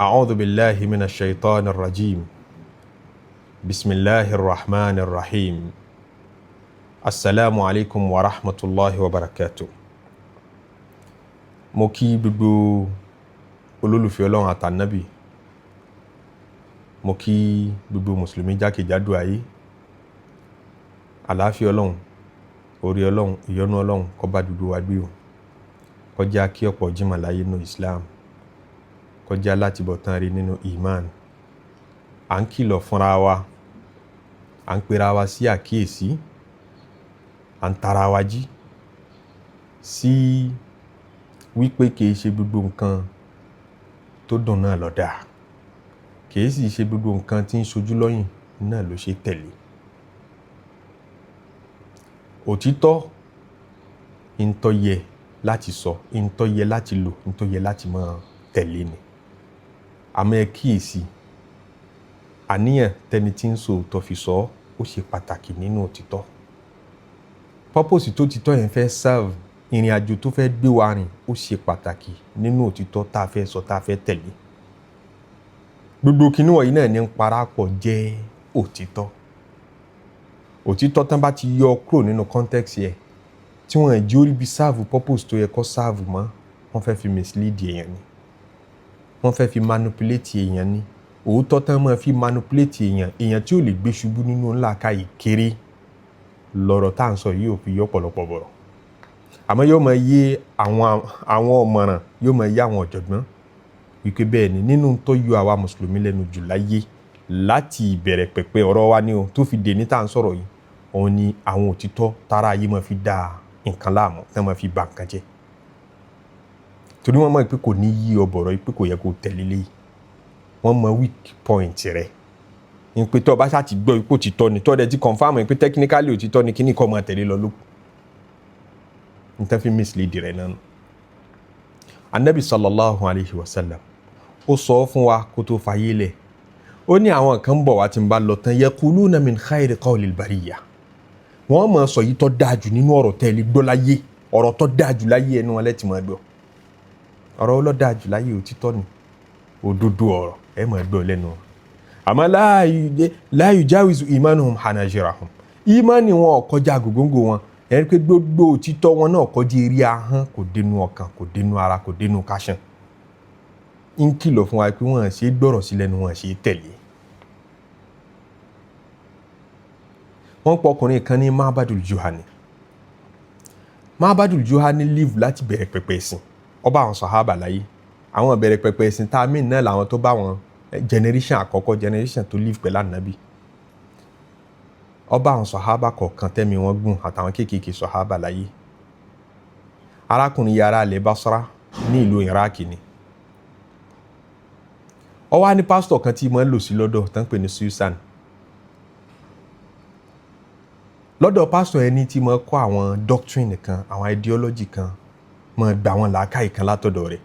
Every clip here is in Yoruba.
أعوذ بالله من الشيطان الرجيم بسم الله الرحمن الرحيم السلام عليكم ورحمة الله وبركاته. Mo kí gbogbo olólùfẹ́ Ọlọ́run àtànábì, mo kí gbogbo mùsùlùmí jákèjádò ayé. Àlàáfíà Ọlọ́run, orí Ọlọ́run, ìyọ́nú Ọlọ́run kó bá gbogbo wa gbé o. Kó jẹ́ kí ọ̀pọ̀ jímọ̀ láyé nínú Islam, kó jẹ́ alátìbọ̀tán rí nínú Iman. À ń kìlọ̀ fúnra wa, à ń pera wa sí àkíyèsí, à ń tara wa jí sí wípé kìí ṣe gbogbo nǹkan tó dùn náà ló dáa, kìí sì ṣe gbogbo nǹkan tí ń ṣojú lọ́yìn náà ló ṣe tẹ̀lé. Òtítọ́ ń tó yẹ láti sọ, ń tó yẹ láti lò, ń tó yẹ láti máa tẹ̀lé ni. Àmọ́ ẹ kíyèsí, àníyàn tẹni tí ń sọ òótọ́ fi sọ ó ṣe pàtàkì nínú òtítọ́. Purpose tó títọ́ yẹn fẹ́ serve, ìrìn àjò tó fẹ́ gbé wa rìn ó ṣe pàtàkì nínú òtítọ́ tá a fẹ́ sọ, tá a fẹ́ tẹ̀lé. Gbogbo kinní wọ̀nyí náà ní ń parapọ̀ jẹ́ òtítọ́. Òtítọ́ tán bá ti yọ kúrò nínú context yẹn, tí wọ́n jí orí bí serve purpose tó yẹ kó serve mọ́, wọ́n fẹ́ fi mislead èèyàn ni, wọ́n fẹ́ fi manipulate èèyàn ni. Òótọ́ tán máa fi manipulate èèyàn tí ò lè gbé ṣubú nínú ńlá ká ìkéré lọ́rọ̀ tá à ń sọ yìí ò fi yọ pọ̀lọpọ̀ bọ̀rọ̀. Àmọ́ yóò máa yé àwọn ọ̀mọ̀ràn, yóò máa yé àwọn ọ̀jọ̀gbọ́n wípé bẹ́ẹ̀ ni nínú tó yọ àwa mùsùlùmí lẹ́nu jù láyé láti ìbẹ̀rẹ̀ pẹ̀pẹ̀ ọ̀rọ̀ wa ni o tó fi dé ní tá à ń sọ̀rọ̀ yìí, òun ni àwọn òtítọ́ tára ayé máa fi dá nǹkan láàmú, tán máa fi bà nǹkan jẹ́. Torí wọ́n mọ̀ pé kò ní yí ọ bọ̀rọ̀ pé kò yẹ kó tẹ̀lé léyìí. Wọ́n mọ weak point rẹ̀. Ní pé tó bá ṣáà ti gbọ́ ipò òtítọ́ ni, tó dẹ̀ ti confirm pé technically òtítọ́ ni kíní kọ́ máa tẹ̀lé lọ lókù. Nǹkan fi mislead rẹ̀ náà. Annabi sallallahu alayhi wa sallam ó sọ fún wa kó tó fayé lẹ̀. Ó ní àwọn kan bọ̀ wá tí ń bá lọ tán yaquluna min khayri qawlil bariyya. Wọ́n máa sọ yìí tó dáa jù nínú ọ̀rọ̀ tẹ́lẹ̀ gbọ́ láyé, ọ̀rọ̀ tó dáa jù láyé ẹnu wọn lẹ́tì máa gbọ́. Ọ̀rọ̀ ló dáa jù láyé òtítọ́ ni, òdodo ọ̀rọ̀ ẹ máa gbọ́ lẹ́nu wọn. Àmọ́ la yujawizu imanuhum hanajirahum. Ìmánì wọn ò kọjá gògóńgò wọn. Ẹ rí pé gbogbo òtítọ́ wọn náà kọjá eré ahọ́n, kò dénú ọkàn, kò dénú ara, kò dénú káṣán. Ń kìlọ̀ fún wa pé wọ́n ṣe gbọ́rọ̀ sí lẹ́nu, wọ́n ṣe tẹ̀lé. Wọ́n pọ̀ ọkùnrin kan ní Ma'badul Juhani. Ma'badul Juhani live láti bẹ̀rẹ̀ pẹ̀pẹ̀ ẹ̀sìn. Ó bá àwọn sàhábà láyé. Àwọn bẹ̀rẹ̀ pẹ̀pẹ̀ ẹ̀sìn tá a mí náà làwọn tó bá wọn generation àkọ́kọ́, generation tó live pẹ̀lú Ànábì. Ó bá àwọn sàhábà kọ̀ọ̀kan tẹ́mi wọn gùn àtàwọn kéékèèké sàhábà láyé. Arákùnrin yàrá ilẹ̀ Basra ní ìlú Iraq ni. Ó wá ní pásítọ̀ kan tí wọ́n lò sí lọ́dọ̀ tán pè ní Susan. Lọ́dọ̀ pásítọ̀ ẹni tí wọ́n kọ́ àwọn doctrine kan, àwọn ideology kan, wọ́n gbà wọn làákàyè kan látọ̀dọ̀ rẹ̀.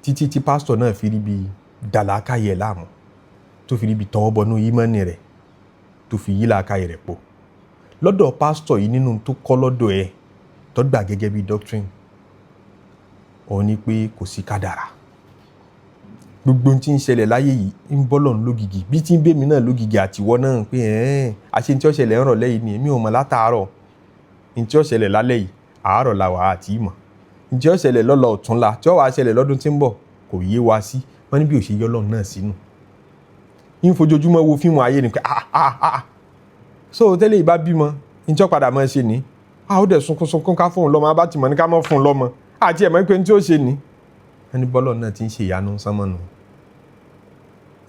Títí tí pásítọ̀ náà fi rí bí dà làákàyè láàmú, tó fi rí bí tọwọ́ bọnú ìmánì rẹ̀, tó fi yí làákàyè rẹ̀ pọ̀. Lọ́dọ̀ pásítọ̀ yìí nínú tó kọ́ lọ́dọ̀ ẹ̀ tó gbà gẹ́gẹ́ bí doctrine, òun ni pé kò sí kádàrá. Gbogbo tí ń ṣẹlẹ̀ láyé yìí ń bọ́lọ̀ lógìgì, bí tí ń bẹ́ mi náà lógìgì àtiwọ́ náà pé àṣẹ tí ó ṣẹlẹ̀ ń rọ̀ lẹ́yìn ni èmi ò mọ̀ látàárọ̀. Ní tí ó ṣẹlẹ̀ lálẹ́ yìí, àárọ̀ la wà àti ìmọ̀. Ní tí ó ṣẹlẹ̀ lọ́la ọ̀túnla, tí ó wá ṣẹlẹ̀ lọ́dún tí ń bọ̀ kò yé wa sí. Wọ́n ní bí ò ṣe yọ́ lọ́run náà sínú. Ń fojoojúmọ́ wo fíìmù ayé ni pé so tẹ́lẹ̀ ìbá bímọ, ní tí ó padà máa ṣe ni. Ó dẹ̀ sunkún ká fún un lọ́mọ, abá ti mọ̀ ní ká mọ́ fún un lọ́mọ. Àti ẹ̀mọ́ pé ní tí ó ṣe ni. Wọ́n ní bọ́lọ̀ náà ti ń ṣe ìyanu sánmọ́nù.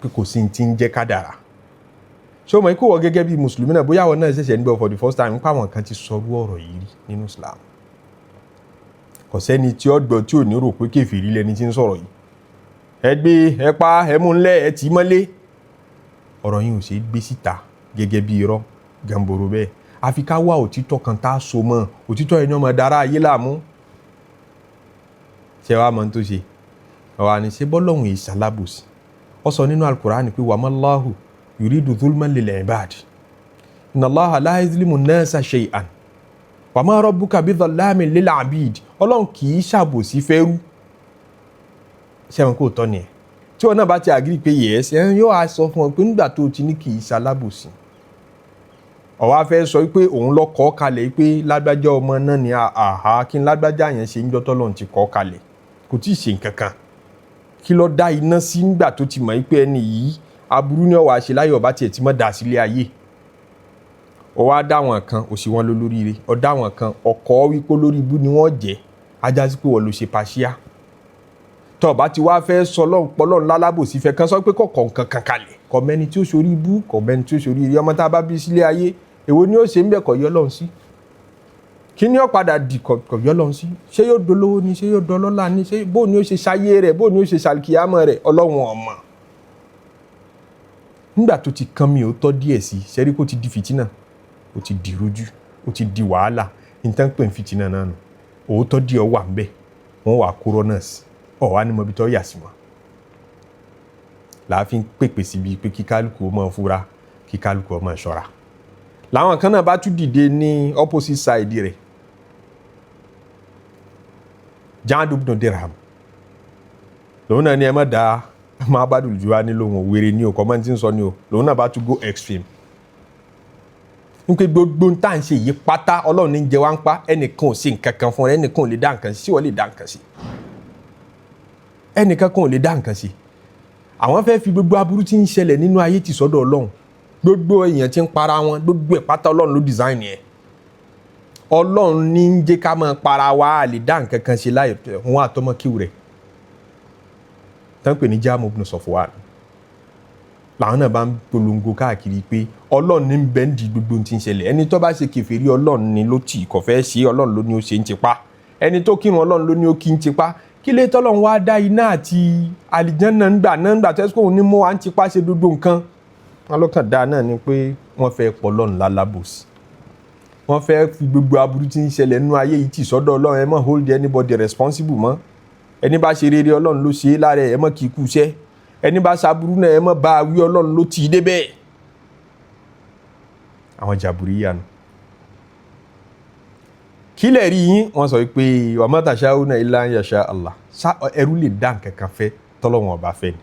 Pé kò sí ti ń jẹ́ kádàrá. Ṣé o mọ̀ ikú wọ gẹ́gẹ́ bí mùsùlùmí náà bóyá wọn náà ṣẹ̀ṣẹ̀ ń gbọ́ for the first time nípa àwọn kan ti sọrú ọ̀rọ̀ yìí nínú Islam. Kò sẹ́ni tí ó gbọ́ tí ò ní rò pé kèfèrí lẹni tí ń sọ̀rọ̀ yìí. Ẹ gbé, ẹ pa, ẹ mú ńlẹ̀, ẹ tì í mọ́lé. Ọ̀rọ̀ yìí ò ṣe é gbé síta gẹ́gẹ́ bí irọ́ gàǹbòrò bẹ́ẹ̀. Àfi ká wá òtítọ́ kan tá a so mọ́, òtítọ́ ẹni ọmọ dára ayé láàmú. Ṣé wàá mọ̀ tó ṣe? Ọ̀wà ni ṣe bọ́lọ́hùn ìṣàlábòsí. Ó sọ nínú Al-Qur'an pé wa mallahu yuridu dhulman lil ibad. Inna Allaha la yuzlimu an-nasa shay'an. Wa ma rabbuka bidhallamin lil abid. Ọlọ́run kì í ṣàbòsí fẹ́rú. Ṣé wọn kò tọ́ ni ẹ̀? tí wọn náà bá ti agree pé yes yóò á sọ fún ọ pé nígbà tó ti ní kì í ṣalábòsí ó wá fẹ́ sọ pé òun lọ kọ́ kalẹ̀ pé lágbájá ọmọ náà ni àhá kí n lágbájá yẹn ṣe ń jọ́ tọ́lọ́run ti kọ́ kalẹ̀ kò tí ì ṣe nǹkan kan kí ló dá iná sí nígbà tó ti mọ̀ pé ẹni yìí aburú ni ó wá ṣe láyé ọba tiẹ̀ ti mọ́ dà sílé ayé ó wá dá wọn kan ó sì wọn lólóríire ó dá wọn kan ọkọ̀ wípé lórí ibú ni wọ́n jẹ́ ajá sí pé wọ́n ló ṣe pàṣíà tó bá ti wá fẹ́ sọ lọ́n lálábòsí fẹ́ kan sọ pé kọ̀ọ̀kan nǹkan kan kalẹ̀ kọ̀ mẹ́ni tí ó ṣorí ibú kọ̀ mẹ́ni tí ó ṣorí ire ọmọ tá a bá bí sílé ayé èwo ni ó ṣe ń bẹ̀ kọ̀ yọ́ lọ́n sí kí ni ó padà di kọ̀ yọ́ lọ́n sí ṣé yóò dolówó ni ṣé yóò dọlọ́lá ni ṣé bó ni ó ṣe ṣayé rẹ̀ bó ni ó ṣe ṣàlùkìyámọ̀ rẹ̀ Ọlọ́run ọmọ nígbà tó ti kán mi ò tọ́ díẹ̀ sí ṣẹ́rí kó ti di fìtínà ó ti di rojú ó ti di wàhálà nítorí pé fìtínà náà nù òótọ́ díẹ̀ wà ń bẹ̀ wọ́n wà kúrọ́ náà sí ọ̀wá ni mo bí tọ́ yà sí wọn láàfin pèpè síbi pé kíkálùkù ó máa fura kíkálùkù ó máa ṣọ́ra làwọn kan náà bá tún dìde ní opposite side rẹ̀ Ja'd ibn Dirham lòun náà ni ẹ má da Muhammadu Juwani lóhùn wèrè ní o kọ́mọ́ tí ń sọ ní o lòun náà bá tún go extreme n pé gbogbo tá à ń ṣe yìí pátá Ọlọ́run ní jẹ wá ń pa ẹnìkan ò sí nǹkan kan fún ẹ ẹnìkan ò lè dá nǹkan sí wọ́n lè dá nǹkan sí ẹnìkan kan ò lè dá nǹkan sí àwọn fẹ́ fi gbogbo aburú tí ń ṣẹlẹ̀ nínú ayé ti sọ́dọ̀ Ọlọ́run gbogbo èèyàn tí ń para wọn gbogbo ẹ̀ pátá Ọlọ́run ló design yẹn Ọlọ́run ní ń jẹ́ ká máa para wa lè dá nǹkan kan ṣe láì wọn àtọmọ kíw rẹ̀ tán pè ní Ja'd ibn Safwan làwọn náà bá ń polongo káàkiri pé Ọlọ́run ní bẹ́ẹ̀ ń di gbogbo tí ń ṣẹlẹ̀ ẹni tó bá ṣe kèfèrí Ọlọ́run ni ló tì kò fẹ́ ṣe Ọlọ́run ló ní ó ṣe ń tipa ẹni tó kírun Ọlọ́run ló ní ó kí ń tipa kí lè tọ́lọ́run wá dá iná àti àlìjánná ńgbà tẹ́síkò òun ní mọ́ à ń tipa ṣe gbogbo nǹkan wọn lọ́kàn dá náà ni pé wọ́n fẹ́ pọ̀ Ọlọ́run lálábòsí wọ́n fẹ́ fi gbogbo aburú tí ń ṣẹlẹ̀ nínú ayé yìí tì sọ́dọ̀ Ọlọ́run ẹ má hold anybody responsible mọ́ ẹni bá ṣe rere Ọlọ́run ló ṣe é lára ẹ má kì í kú iṣẹ́ ẹni bá ṣaburú náà ẹ má bá a wí Ọlọ́run ló tì í débẹ̀ àwọn jàbúríyà nù kílẹ̀ rí yín wọ́n sọ pé wa ma tasha'una illa an yasha Allah ẹrú lè dá nǹkan kan fẹ́ tọ́lọ́wọ́n ọba fẹ́ ni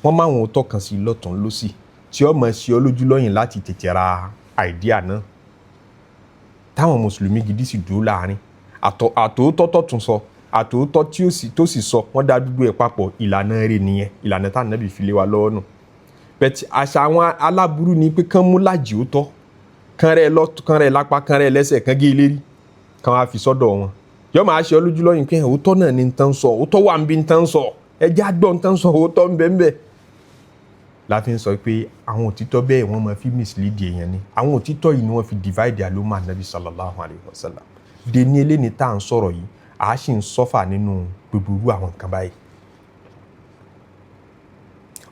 wọ́n máa wọn tọ́kàn sí lọ́tún lọ́sì tí ó mọ̀ sí ọ lójú lọ́yìn láti tètè ra àìdíà náà táwọn mùsùlùmí gidi sì dúró láàrin àtòótọ́ tọ̀tún sọ àtòótọ́ tó sì sọ wọ́n dá dúdú ẹ̀ papọ̀ ìlànà rẹ̀ nìyẹn ìlànà tá Ànábì fi lé wa lọ́wọ́ nù bẹ́ẹ̀ àṣà àwọn aláburú ni pé kán mú lájì ó tọ́ kán rẹ̀ lápá kán rẹ̀ lẹ́sẹ̀ kán gé lérí kán wá fi sọ́dọ̀ wọn yọ máa ṣe ọ lójú lọ́yìn pé òótọ́ náà ni ń tán sọ òótọ́ wà ń bí ń tán sọ ẹjẹ́ àgbọ̀ ń tán sọ òótọ́ ń bẹ ń bẹ láti ń sọ pé àwọn òtítọ́ bẹ́ẹ̀ wọ́n máa fi mislead èèyàn ni àwọn òtítọ́ yìí ni wọ́n fi divide àlùmọ́ Ànábì sallallahu alayhi wa sallam de ní eléni tá à ń sọ̀rọ̀ yìí à á sì ń sọ́fà nínú gbogbo àwọn nǹkan báyìí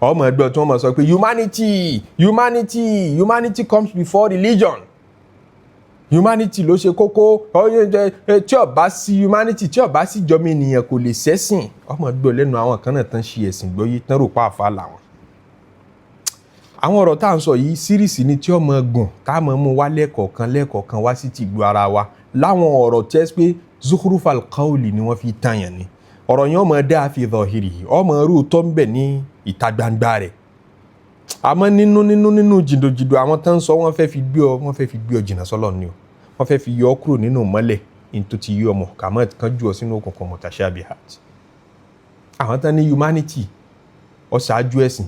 ọmọ ẹgbẹ́ tí wọ́n máa sọ pé humanity comes before religion humanity ló ṣe kókó tí ó bá sí humanity tí ó bá sí jọmọ ènìyàn kò lè ṣẹ̀sìn ọmọ ẹgbẹ́ lẹ́nu àwọn kan náà tán ṣe ẹ̀sìn gbọ́yé tán rò pa àfa làwọn àwọn ọ̀rọ̀ tá à ń sọ yìí síríìsì ni tí ó máa gùn tá a máa mú wá lẹ́ẹ̀kọ̀ọ̀kan wá sí ti ìlú ara wa láwọn ọ̀rọ̀ tẹ́ pé zukhrufal qawli ni wọ́n fi tàyàn ni ọ̀rọ̀ yẹn ọmọ dá fi dhahirihi ọmọ rú tó ń bẹ ní ìta gbangba rẹ̀ àmọ́ nínú jìndòjìndò àwọn tó ń sọ wọ́n fẹ́ fi gbé ọ jìnnà sọ́lọ̀ ni o wọ́n fẹ́ fi yọ ọ kúrò nínú mọ́lẹ̀ ní tó ti yí ọmọ kàmọ́ kan jù ọ sínú òkùnkùn mutashabihat àwọn tó ní humanity ó ṣáájú ẹ̀sìn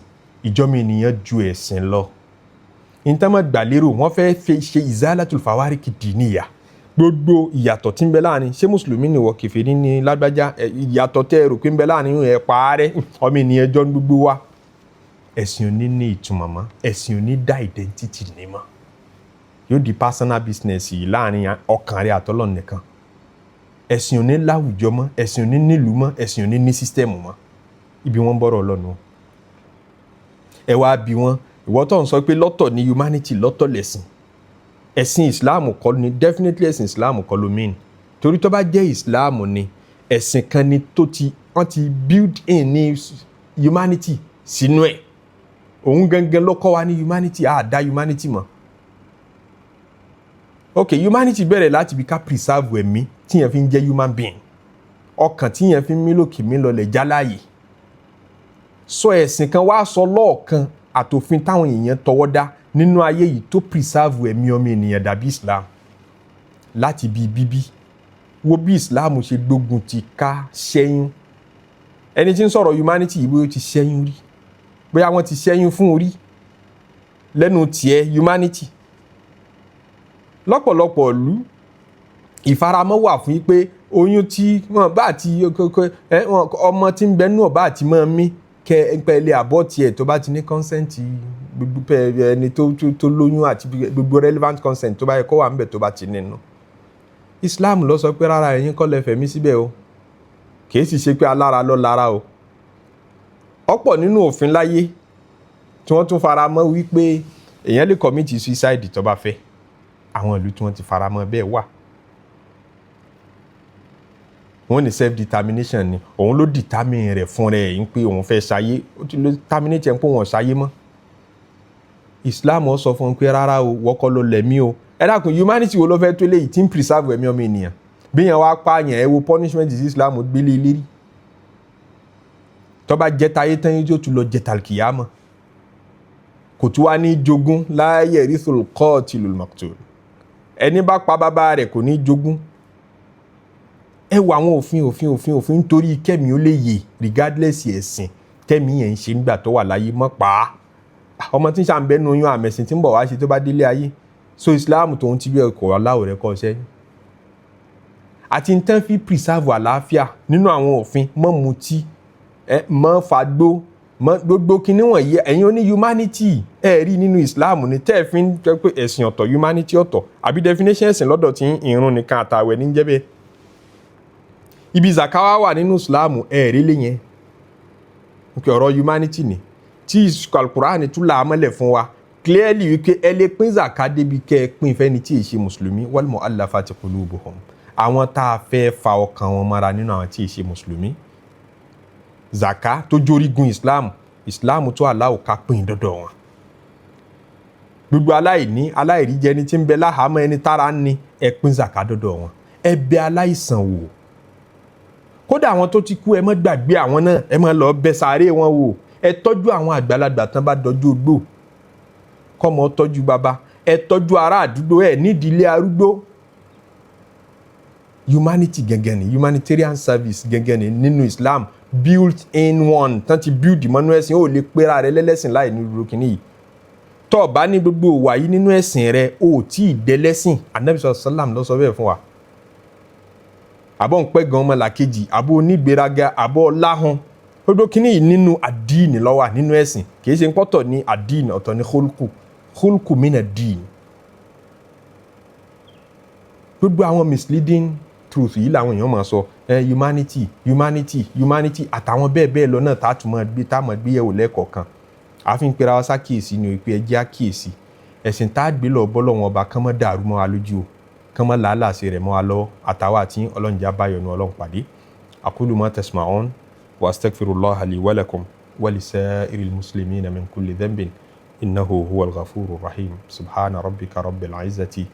ìjọmọ ènìyàn ju ẹ̀sìn lọ ìtàmọ̀ gbàlérò wọ́n fẹ́ ṣe izalatul fawariki diniya gbogbo ìyàtọ̀ tí ń bẹ láàrin ṣé mùsùlùmí ni wọ́n kèfèrí ní lágbájá ìyàtọ̀ tẹ́ rò pé ń bẹ láàrin ẹ̀ pààrẹ́ ọmọ ènìyàn jọ gbogbo wa ẹ̀sìn ò ní ní ìtumọ̀ mọ́ ẹ̀sìn ò ní dá identity ní mọ́ yóò di personal business yìí láàrin ọkàn rẹ̀ àtọ́lọ́ nìkan ẹ̀sìn ò ní láwùjọ mọ́ ẹ̀sìn ò ní nílùú mọ́ ẹ̀sìn ò ní ní sísítẹ́ẹ̀mù mọ́ ibi wọ́n bọ́rọ̀ lọ́nu ẹ wá bí wọn ìwọ tó ń sọ pé lọ́tọ̀ ní humanity lọ́tọ̀ lẹ̀sìn ẹ̀sìn islam kọ́ ni definitely ẹ̀sìn islam kọ́ ló mean torí tó bá jẹ́ islam ni ẹ̀sìn kan ni wọ́n ti build in ní humanity sínú ẹ̀ òun gangan ló kọ́ wa ní humanity dá humanity mọ̀ ok humanity bẹ̀rẹ̀ láti bí ká preserve ẹ̀mí tíyẹn fi ń jẹ́ human being ọkàn tíyẹn fi ń mí lókè mí lọlẹ̀ jáláyè sọ ẹ̀sìn kan wá sọ lọ́ọ̀kan àtòfin táwọn èèyàn tọwọ́ dá nínú ayé yìí tó preserve ẹ̀mí ọmọ ènìyàn dàbí Islam láti bí bíbí. Wo bí Islam ṣe gbógun ti ká ṣẹ́yún. Ẹni tí ń sọ̀rọ̀ humanity yìí bóyá ó ti ṣẹ́yún rí, bóyá wọ́n ti ṣẹ́yún fún orí lẹ́nu tiẹ̀ humanity. Lọ́pọ̀lọpọ̀ ìlú ìfaramọ́ wà fún pé oyún tí wọ́n bá ti ọmọ tí ń bẹ nú ọ̀bá àti mọ́ mí pẹ̀lẹ́ àbọ̀ tiẹ̀ tó bá ti ní consent gbogbo ẹni tó lóyún àti gbogbo relevant consent tó bá yẹ kó wà níbẹ̀ tó bá ti nínú. Islam ló sọ pé rárá ẹ̀yin kọ́ lẹ fẹ̀mí síbẹ̀ o, kìí sì ṣe pé alára lọ lára o. Ọ̀pọ̀ nínú òfin láyé tí wọ́n tún fara mọ́ wípé èèyàn lè commit suicide tó bá fẹ́. Àwọn ìlú tí wọ́n ti fara mọ́ bẹ́ẹ̀ wà. Wọ́n ní self determination ni, òun ló determine rẹ̀ fún rẹ̀ ń pé òun fẹ́ ṣayé, ó ti lè terminate ẹ̀ ń pé òun ṣayé mọ́. Islam ó sọ fún un pé rárá o, wọ́kọ́ ló lẹ̀mí o. Ẹ dákun humanity wo ló fẹ́ tó léyìí tí ń preserve ẹ̀mí ọmọ ènìyàn. Bí yẹn wá pààyàn ẹ wo punishment tí Islam gbélé lérí. Tó bá jẹ́ tayé tán yóò tún lọ jẹ tàlkìyámọ̀. Kò tún wá ní jogún la yarithul qatilul maqtul. Ẹni bá pa bàbá rẹ̀ kò ní jogún. Ẹ wo àwọn òfin nítorí kẹ́mi ó lè yè regardless ẹ̀sìn tẹ́mi yẹn ń ṣe nígbà tó wà láyé mọ́ pa á. Ọmọ tí ń ṣàǹbẹ́nu oyún àmẹ̀sìn tí ń bọ̀ wá ṣe tó bá délé ayé. So Islam tó ń ti bí ọkọ̀ aláwọ̀ rẹ̀ kọ́ sẹ́yìn. Àti ń tán fi preserve àlàáfíà nínú àwọn òfin mọ́ mutí mọ́ fagbó mọ́ gbogbo kinní wọ̀nyí ẹ̀yin oní humanity rí nínú Islam ní tẹ́ fi ń jẹ́ pé ẹ̀sìn ọ̀tọ̀ humanity ọ̀tọ̀ àbí definition ẹ̀sìn lọ́dọ̀ tí ìrun nìkan àtàwẹ̀ ní jẹ́ bẹ́ẹ̀. Ibi zakawa wà nínú Islam rí lé yẹn. Ọ̀rọ̀ humanity ni tí Al-Qur'an tún là á mọ́lẹ̀ fún wa clearly wípé ẹ lè pín zaka débi kẹ́ ẹ pín fẹ́ni tí ì ṣe mùsùlùmí wal mu'allafati qulubuhum. Àwọn tá a fẹ́ fa ọkàn wọn mọ́ra nínú àwọn tí ì ṣe mùsùlùmí. Zaka tó jórígun Islam tó aláwọ̀ ká pín dọ́dọ̀ wọn. Gbogbo aláìríjẹni tí ń bẹ láhàámọ́ ẹni tára ń ní ẹ pín zaka dọ́dọ̀ wọn. Ẹ bẹ̀ aláìsàn wò. Kódà àwọn tó ti kú ẹ má gbàgbé àwọn náà, ẹ má lọ bẹ̀ sàárè wọn wò. Ẹ tọ́jú àwọn àgbàlagbà tán bá dọjú ogbó. Kọ́mọ tọ́jú bàbá, ẹ tọ́jú ará àdúgbò ẹ nídìí ilé arúgbó. Humanity gẹ́gẹ́ ni, humanitarian service gẹ́gẹ́ ni nínú Islam built in one tán ti build mọ́nú ẹ̀sìn ó lè pera rẹ lẹ́lẹ́sìn láì ní irú kìíní yìí. Tó bá ní gbogbo ìwà yìí nínú ẹ̀sìn rẹ ó tí ì dẹ́lẹ́sìn. Ànábì sallam ló sọ bẹ́ẹ̀ fún wa. Àbọ̀ ń pẹ́ gan ọmọ làkejì, àbọ̀ onígbéraga, àbọ̀ láhùn. Gbogbo kìíní yìí nínú àdínì ló wà nínú ẹ̀sìn. Kì í ṣe pọ́tọ̀ ní àdínì ọ̀tọ̀ ní khulqu min ad-din. Gbogbo àwọn misleading truth yìí làwọn èèyàn máa sọ humanity àtàwọn bẹ́ẹ̀ lọ náà tá mọ̀ gbé yẹ̀wò lẹ́ẹ̀kọ̀ọ̀kan. Àfi ń pera wa sákìyèsí ni wípé ẹ jẹ́ àkíyèsí ẹ̀sìn tá a gbé lọ bọ́lọ́wọ́n ọba kán mọ́ dàrú mọ́ wa lójú o kán mọ́ làálàá sí rẹ̀ mọ́ wa lọ àtàwọn àti Ọlọ́run já báyọ̀ ní Ọlọ́run pàdé. Aqulu ma tasma'un wa astaghfirullaha li wa lakum wa lisa'iril muslimina min kulli dhanbin innahu huwal ghafurur rahim. Subhana rabbika rabbil izzati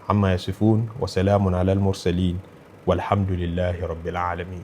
amma yasifun wa salamun alal mursalin walhamdulillahi rabbil alamin.